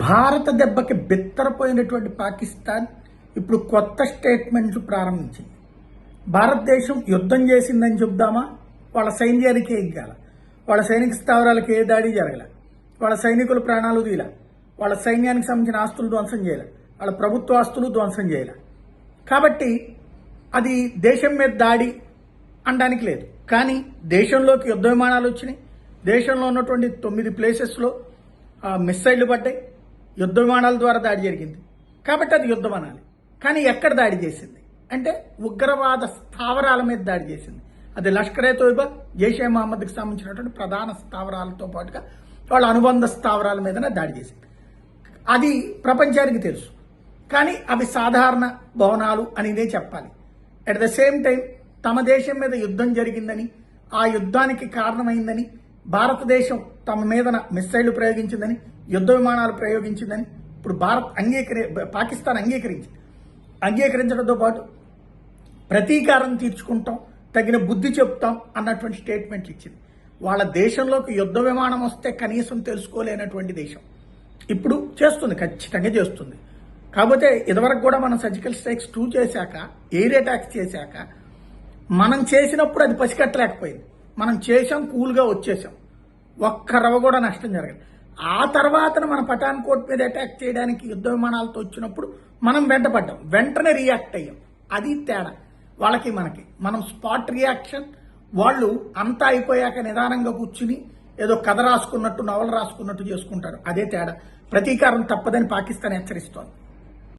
భారత దెబ్బకి బిత్తరపోయినటువంటి పాకిస్తాన్ ఇప్పుడు కొత్త స్టేట్మెంట్లు ప్రారంభించింది. భారతదేశం యుద్ధం చేసిందని చెప్దామా? వాళ్ళ సైన్యానికి ఏం కాల, వాళ్ళ సైనిక స్థావరాలకు ఏ దాడి జరగల, వాళ్ళ సైనికుల ప్రాణాలు తీల, వాళ్ళ సైన్యానికి సంబంధించిన ఆస్తులు ధ్వంసం చేయాలి, వాళ్ళ ప్రభుత్వ ఆస్తులు ధ్వంసం చేయాలి. కాబట్టి అది దేశం మీద దాడి అనడానికి లేదు. కానీ దేశంలోకి యుద్ధ విమానాలు వచ్చినాయి, దేశంలో ఉన్నటువంటి 9 ప్లేసెస్లో మిస్సైళ్లు పడ్డాయి, యుద్ధ విమానాల ద్వారా దాడి జరిగింది. కాబట్టి అది యుద్ధం అనాలి. కానీ ఎక్కడ దాడి చేసింది అంటే ఉగ్రవాద స్థావరాల మీద దాడి చేసింది. అది లష్కరే తోయిబా, జైషే మహమ్మద్కి సంబంధించినటువంటి ప్రధాన స్థావరాలతో పాటుగా వాళ్ళ అనుబంధ స్థావరాల మీదనే దాడి చేసింది. అది ప్రపంచానికి తెలుసు. కానీ అవి సాధారణ భవనాలు అనేదే చెప్పాలి. అట్ ద సేమ్ టైం తమ దేశం మీద యుద్ధం జరిగిందని, ఆ యుద్ధానికి కారణమైందని, భారతదేశం తమ మీద మిస్సైళ్లు ప్రయోగించిందని, యుద్ధ విమానాలు ప్రయోగించిందని ఇప్పుడు పాకిస్తాన్ అంగీకరించడంతో పాటు ప్రతీకారం తీర్చుకుంటాం, తగిన బుద్ధి చెప్తాం అన్నటువంటి స్టేట్మెంట్లు ఇచ్చింది. వాళ్ళ దేశంలోకి యుద్ధ విమానం వస్తే కనీసం తెలుసుకోలేనటువంటి దేశం ఇప్పుడు చేస్తుంది, ఖచ్చితంగా చేస్తుంది. కాకపోతే ఇదివరకు కూడా మనం సర్జికల్ స్ట్రైక్స్ 2 చేశాక, ఎయిర్ అటాక్స్ చేశాక మనం చేసినప్పుడు అది పసికట్టలేకపోయింది. మనం చేసాం, కూల్గా వచ్చేసాం, ఒక్క రవ కూడా నష్టం జరగదు. ఆ తర్వాత మన పఠాన్కోట్ మీద అటాక్ చేయడానికి యుద్ధ విమానాలతో వచ్చినప్పుడు మనం వెంటపడ్డాం, వెంటనే రియాక్ట్ అయ్యాం. అది తేడా వాళ్ళకి మనకి. మనం స్పాట్ రియాక్షన్, వాళ్ళు అంతా అయిపోయాక నిదానంగా కూర్చుని ఏదో కథ రాసుకున్నట్టు, నవల రాసుకున్నట్టు చేసుకుంటారు. అదే తేడా. ప్రతీకారం తప్పదని పాకిస్తాన్ హెచ్చరిస్తోంది.